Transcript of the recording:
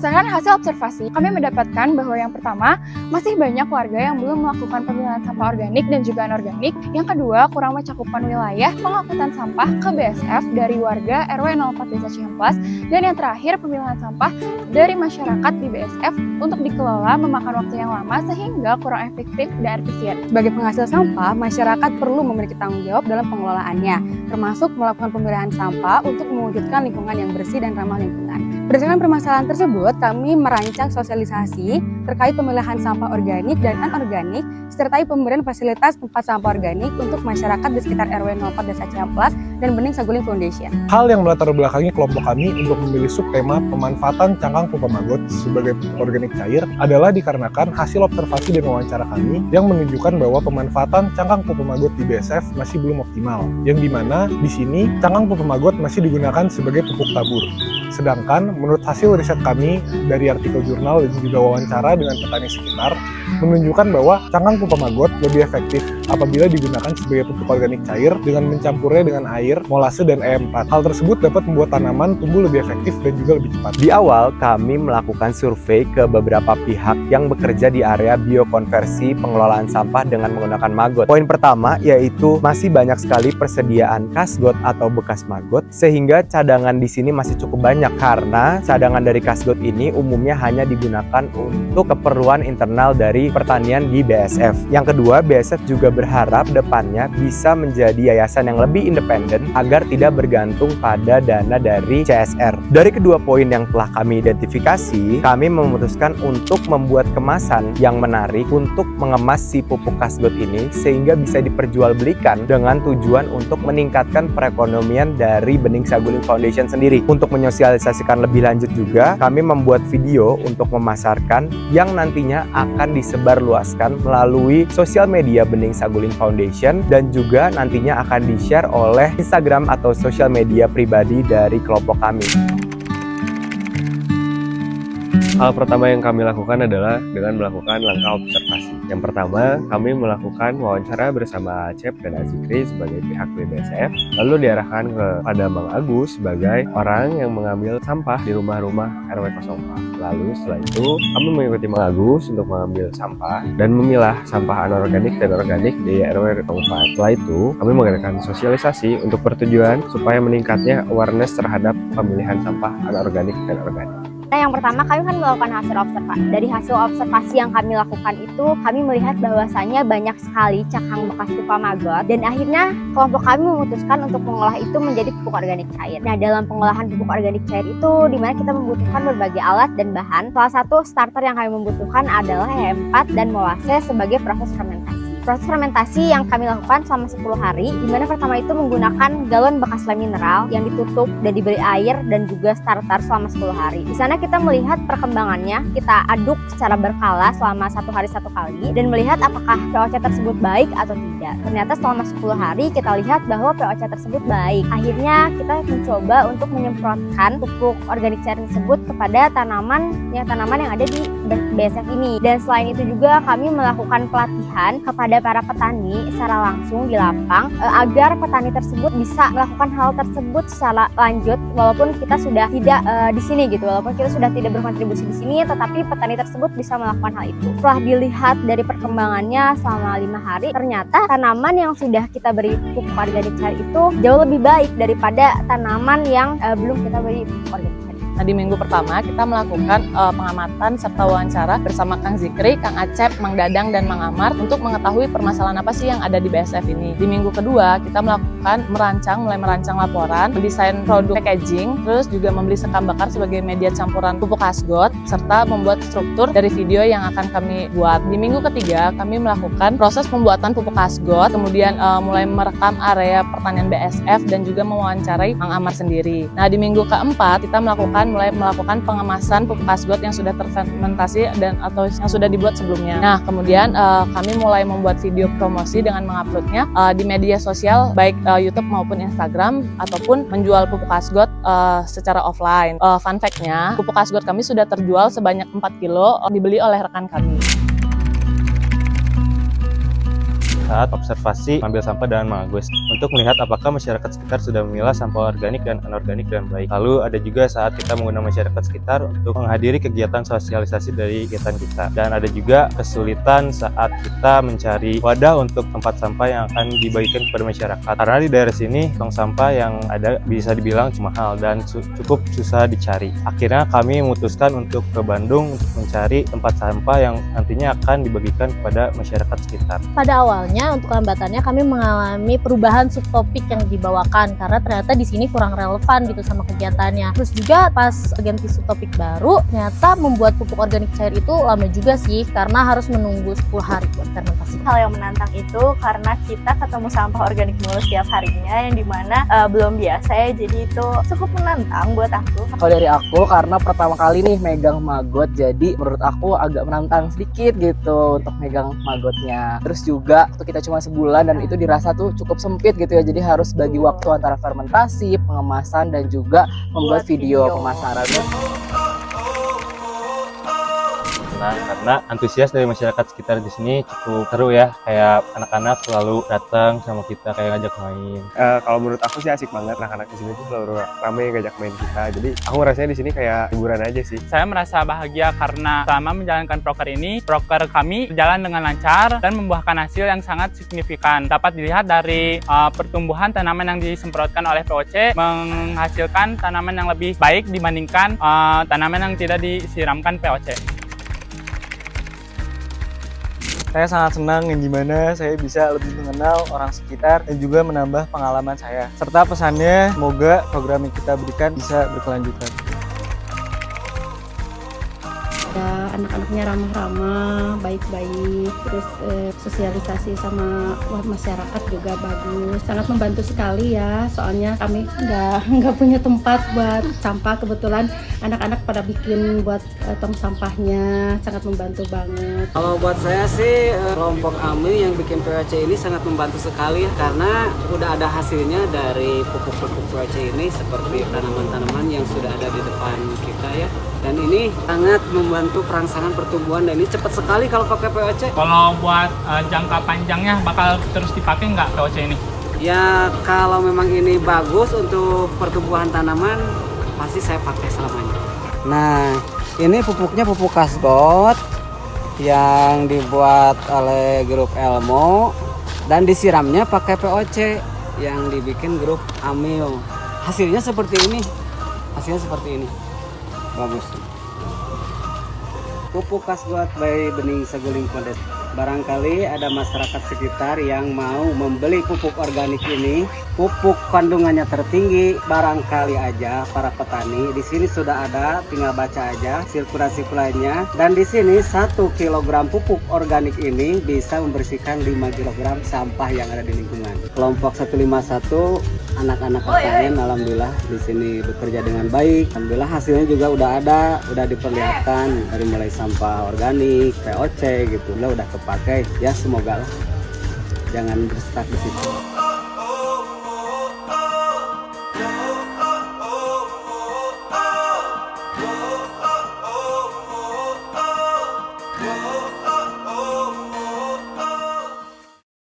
Berdasarkan hasil observasi, kami mendapatkan bahwa yang pertama, masih banyak warga yang belum melakukan pemilahan sampah organik dan juga anorganik. Yang kedua, kurang cakupan wilayah pengangkutan sampah ke BSF dari warga RW 04 Desa Cihamplas. Dan yang terakhir, pemilahan sampah dari masyarakat di BSF untuk dikelola memakan waktu yang lama sehingga kurang efektif dan efisien. Sebagai penghasil sampah, masyarakat perlu memiliki tanggung jawab dalam pengelolaannya, termasuk melakukan pemilihan sampah untuk mewujudkan lingkungan yang bersih dan ramah lingkungan. Berdasarkan permasalahan tersebut, kami merancang sosialisasi terkait pemilihan sampah organik dan anorganik, sertai pemberian fasilitas tempat sampah organik untuk masyarakat di sekitar RW 04 Desa Cihamplas dan Bening Saguling Foundation. Hal yang melatar belakangi kelompok kami untuk memilih subtema pemanfaatan cangkang pupa maggot sebagai pupuk organik cair adalah dikarenakan hasil observasi dan wawancara kami yang menunjukkan bahwa pemanfaatan cangkang pupa maggot di BSF masih belum optimal, yang dimana di sini cangkang pupa maggot masih digunakan sebagai pupuk tabur. Sedangkan menurut hasil riset kami dari artikel jurnal dan juga wawancara dengan petani sekitar menunjukkan bahwa cangkang pupa maggot lebih efektif apabila digunakan sebagai pupuk organik cair dengan mencampurnya dengan air, molase, dan E4. Hal tersebut dapat membuat tanaman tumbuh lebih efektif dan juga lebih cepat. Di awal, kami melakukan survei ke beberapa pihak yang bekerja di area biokonversi pengelolaan sampah dengan menggunakan maggot. Poin pertama yaitu masih banyak sekali persediaan kasgot atau bekas maggot, sehingga cadangan di sini masih cukup banyak karena cadangan dari kasgot ini umumnya hanya digunakan untuk keperluan internal dari pertanian di BSF. Yang kedua, BSF juga berharap depannya bisa menjadi yayasan yang lebih independen agar tidak bergantung pada dana dari CSR. Dari kedua poin yang telah kami identifikasi, kami memutuskan untuk membuat kemasan yang menarik untuk mengemas si pupuk kasgot ini sehingga bisa diperjualbelikan dengan tujuan untuk meningkatkan perekonomian dari Bening Saguling Foundation sendiri. Untuk menyosialisasikan lebih lanjut juga, kami membuat video untuk memasarkan yang nantinya akan disebarluaskan melalui sosial media Bening Saguling Foundation dan juga nantinya akan di-share oleh Instagram atau sosial media pribadi dari kelompok kami. Hal pertama yang kami lakukan adalah dengan melakukan langkah observasi. Yang pertama, kami melakukan wawancara bersama Acep dan Azikri sebagai pihak BSF, lalu diarahkan kepada Bang Agus sebagai orang yang mengambil sampah di rumah-rumah RW 04. Lalu setelah itu, kami mengikuti Bang Agus untuk mengambil sampah dan memilah sampah anorganik dan organik di RW 04. Setelah itu, kami mengadakan sosialisasi untuk bertujuan supaya meningkatnya awareness terhadap pemilihan sampah anorganik dan organik. Nah, yang pertama kami kan melakukan hasil observasi. Dari hasil observasi yang kami lakukan itu, kami melihat bahwasannya banyak sekali cangkang bekas pupa maggot dan akhirnya kelompok kami memutuskan untuk mengolah itu menjadi pupuk organik cair. Nah, dalam pengolahan pupuk organik cair itu dimana kita membutuhkan berbagai alat dan bahan. Salah satu starter yang kami membutuhkan adalah E4 dan molase sebagai proses fermentasi. Proses fermentasi yang kami lakukan selama 10 hari, di mana pertama itu menggunakan galon bekas lem mineral yang ditutup dan diberi air dan juga starter selama 10 hari. Di sana kita melihat perkembangannya, kita aduk secara berkala selama 1 hari 1 kali dan melihat apakah POC tersebut baik atau tidak. Ternyata selama 10 hari kita lihat bahwa POC tersebut baik. Akhirnya kita mencoba untuk menyemprotkan pupuk organik cair tersebut kepada tanaman yang ada di BSF ini. Dan selain itu juga kami melakukan pelatihan kepada para petani secara langsung di lapang agar petani tersebut bisa melakukan hal tersebut secara lanjut walaupun kita sudah tidak di sini gitu, walaupun kita sudah tidak berkontribusi di sini, tetapi petani tersebut bisa melakukan hal itu. Setelah dilihat dari perkembangannya selama 5 hari, ternyata tanaman yang sudah kita beri pupuk organik cair itu jauh lebih baik daripada tanaman yang belum kita beri pupuk organik cair. Nah, di minggu pertama kita melakukan pengamatan serta wawancara bersama Kang Zikri, Kang Acep, Mang Dadang, dan Mang Amar untuk mengetahui permasalahan apa sih yang ada di BSF ini. Di minggu kedua kita mulai merancang laporan, mendesain produk packaging, terus juga membeli sekam bakar sebagai media campuran pupuk kasgot, serta membuat struktur dari video yang akan kami buat. Di minggu ketiga kami melakukan proses pembuatan pupuk kasgot, kemudian mulai merekam area pertanian BSF dan juga mewawancarai Mang Amar sendiri. Nah, di minggu keempat kita mulai melakukan pengemasan pupuk kasgot yang sudah terfermentasi dan atau yang sudah dibuat sebelumnya. Nah, kemudian kami mulai membuat video promosi dengan menguploadnya di media sosial baik YouTube maupun Instagram ataupun menjual pupuk kasgot secara offline. Fun fact-nya, pupuk kasgot kami sudah terjual sebanyak 4 kilo dibeli oleh rekan kami. saat observasi mengambil sampah dengan mengagus untuk melihat apakah masyarakat sekitar sudah memilah sampah organik dan anorganik dengan baik. Lalu ada juga saat kita menggunakan masyarakat sekitar untuk menghadiri kegiatan sosialisasi dari kegiatan kita. Dan ada juga kesulitan saat kita mencari wadah untuk tempat sampah yang akan dibagikan kepada masyarakat. Karena di daerah sini tong sampah yang ada bisa dibilang mahal dan cukup susah dicari. Akhirnya kami memutuskan untuk ke Bandung untuk mencari tempat sampah yang nantinya akan dibagikan kepada masyarakat sekitar. Pada awalnya untuk hambatannya kami mengalami perubahan subtopik yang dibawakan karena ternyata di sini kurang relevan gitu sama kegiatannya. Terus juga pas ganti subtopik baru, ternyata membuat pupuk organik cair itu lama juga sih karena harus menunggu 10 hari buat fermentasi. Hal yang menantang itu karena kita ketemu sampah organik mulu setiap harinya yang dimana belum biasa ya, jadi itu cukup menantang buat aku. Kalau dari aku karena pertama kali nih megang maggot, jadi menurut aku agak menantang sedikit gitu untuk megang maggotnya. Terus juga waktu kita cuma sebulan dan itu dirasa tuh cukup sempit gitu ya, jadi harus bagi waktu antara fermentasi, pengemasan dan juga membuat video pemasaran. Karena antusias dari masyarakat sekitar di sini cukup seru ya, kayak anak-anak selalu datang sama kita kayak ngajak main. Kalau menurut aku sih asik banget, anak-anak di sini tuh selalu ramai ngajak main kita. Jadi aku ngerasanya di sini kayak hiburan aja sih. Saya merasa bahagia karena selama menjalankan proker ini, proker kami berjalan dengan lancar dan membuahkan hasil yang sangat signifikan. Dapat dilihat dari pertumbuhan tanaman yang disemprotkan oleh POC menghasilkan tanaman yang lebih baik dibandingkan tanaman yang tidak disiramkan POC. Saya sangat senang yang dimana saya bisa lebih mengenal orang sekitar dan juga menambah pengalaman saya. Serta pesannya semoga program yang kita berikan bisa berkelanjutan. Anak-anaknya ramah-ramah, baik-baik, terus sosialisasi sama masyarakat juga bagus, sangat membantu sekali ya. Soalnya kami nggak punya tempat buat sampah, kebetulan anak-anak pada bikin buat tong sampahnya, sangat membantu banget. Kalau buat saya sih kelompok AMI yang bikin POC ini sangat membantu sekali ya, karena udah ada hasilnya dari pupuk-pupuk POC ini seperti tanaman-tanaman yang sudah ada di depan kita ya. Dan ini sangat membantu perangsangan pertumbuhan dan ini cepat sekali kalau pakai POC. Kalau buat jangka panjangnya bakal terus dipakai nggak POC ini? Ya kalau memang ini bagus untuk pertumbuhan tanaman pasti saya pakai selamanya. Nah ini pupuknya pupuk Kasgot yang dibuat oleh grup Elmo dan disiramnya pakai POC yang dibikin grup Amio. Hasilnya seperti ini. Bagus. Pupuk Kasgot by Bening Saguling Kondet. Barangkali ada masyarakat sekitar yang mau membeli pupuk organik ini, pupuk kandungannya tertinggi, barangkali aja para petani di sini sudah ada, tinggal baca aja sirkulasi lainnya. Dan di sini 1 kg pupuk organik ini bisa membersihkan 5 kg sampah yang ada di lingkungan. Kelompok 151 anak-anak KKN alhamdulillah di sini bekerja dengan baik. Alhamdulillah hasilnya juga udah diperlihatkan dari mulai sampah organik, POC gitu, udah kepake ya, semoga lah jangan berstuck di situ.